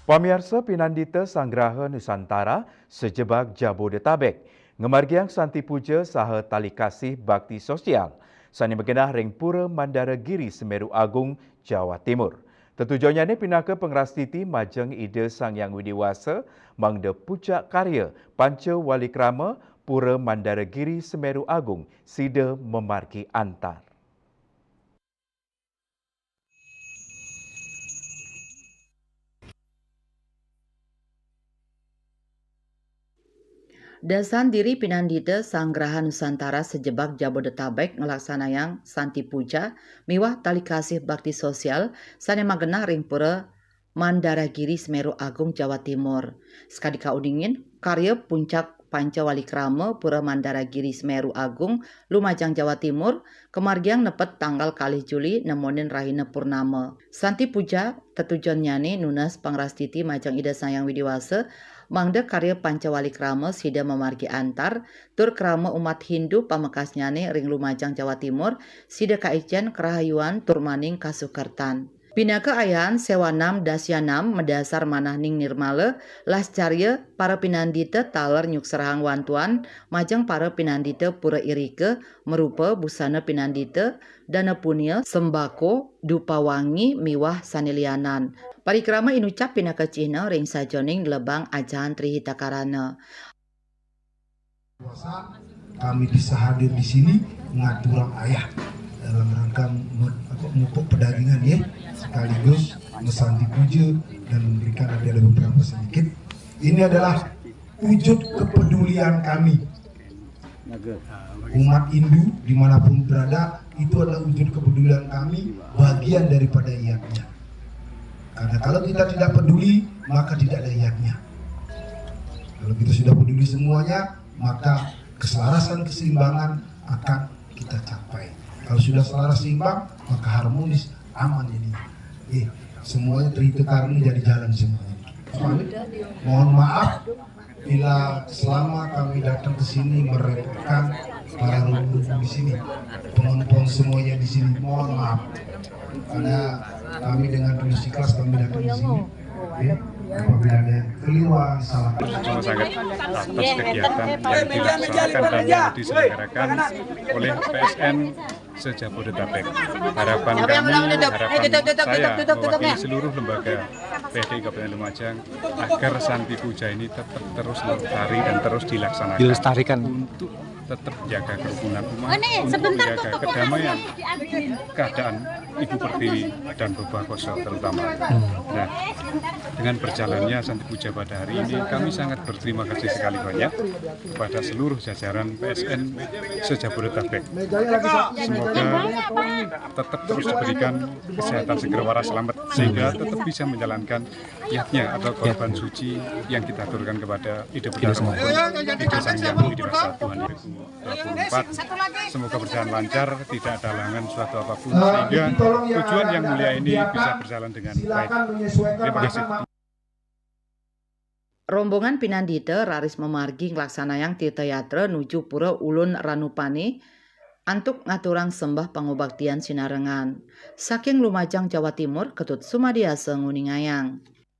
Pamirsa Pinandita Sanggraha Nusantara sejebak Jabodetabek, ngemargiang Santi Puja saha tali kasih bakti sosial, sani megenah ring Pura Mandara Giri Semeru Agung, Jawa Timur. Tetujuannya ni pinaka pengrastiti majeng ide Sang Yang Widiwasa mangda pucak karya Panca Walikrama Pura Mandara Giri Semeru Agung sida memargi antar. Dasan diri Pinandita Sanggraha Nusantara sejebak Jabodetabek ngelaksanayang Santi Puja miwah tali kasih bakti sosial sane magenah ring Pura Mandaragiri Semeru Agung Jawa Timur. Sekadi kaudingin karya puncak Panca Walikrama Pura Mandaragiri Semeru Agung Lumajang Jawa Timur kemargiang nepet tanggal kali Juli nemonin Rahina Purnama. Santi Puja tetujuan nyani nunas pangrastiti majang ida Sang Yang Widiwasa mangda karya Pancawalikrama sida memargi antar tur krama umat Hindu pamekas nyane ring Lumajang Jawa Timur sida kaijen kerahayuan turmaning kasukertan. Pinaka ayahan sewanam dasyanam medasar manah ning nirmale las carya para pinandita taler nyukserahang wantuan majang para pinandita pura irike merupa busana pinandita dana punia sembako dupa wangi miwah sanilianan. Parikrama inucap pinaka cihna ring sajoning lebang ajahan Trihitakarana. Kami bisa hadir di sini ngaturang ayah dalam rangka memupuk pedagangan ya, sekaligus Santi Puja dan memberikan ada beberapa sedikit. Ini adalah wujud kepedulian kami umat Hindu dimanapun berada, itu adalah wujud kepedulian kami, bagian daripada iatnya. Karena kalau kita tidak peduli, maka tidak ada iatnya. Kalau kita sudah peduli semuanya, maka keselarasan keseimbangan akan kita capai. Kalau sudah selaras seimbang, maka harmonis, aman ini. Semuanya Trihitakarana jadi jalan semuanya. Mohon maaf bila selama kami datang ke sini merepotkan para leluhur di sini, penonton semuanya di sini. Mohon maaf karena kami dengan tulus ikhlas kami datang di sini. Apabila ada yang keliruan, salah. Cuma sangat atas kegiatan yang dilaksanakan dan yang diselenggarakan oleh PSN se-Jabodetabek. Harapan kami, harapan saya mewakili seluruh lembaga PSDI Kabupaten Lumajang agar Santi Puja ini tetap terus lestari dan terus dilestarikan untuk tetap jaga kerukunan umat, untuk menjaga kedamaian keadaan Ibu Pertiwi dan Babah Koso terutama. Nah, dengan berjalannya Santi Puja pada hari ini, kami sangat berterima kasih sekali banyak kepada seluruh jajaran PSN se-Jabodetabek. Semoga tetap terus diberikan kesehatan segera waras selamat sehingga tetap bisa menjalankan niatnya atau korban suci yang kita aturkan kepada Ide Betara maupun Ide Sang Yang Widiwasa Tuhan 2024. Semoga berjalan lancar, tidak ada halangan suatu apapun sehingga tujuan yang mulia ini bisa berjalan dengan baik. Terima kasih. Rombongan Pinandita raris memargi ngelaksanayang tirtayatra nuju Pura Ulun Ranupani antuk ngaturang sembah pangobaktian sinarengan. Saking Lumajang Jawa Timur ketut sumadiasa nguningayang.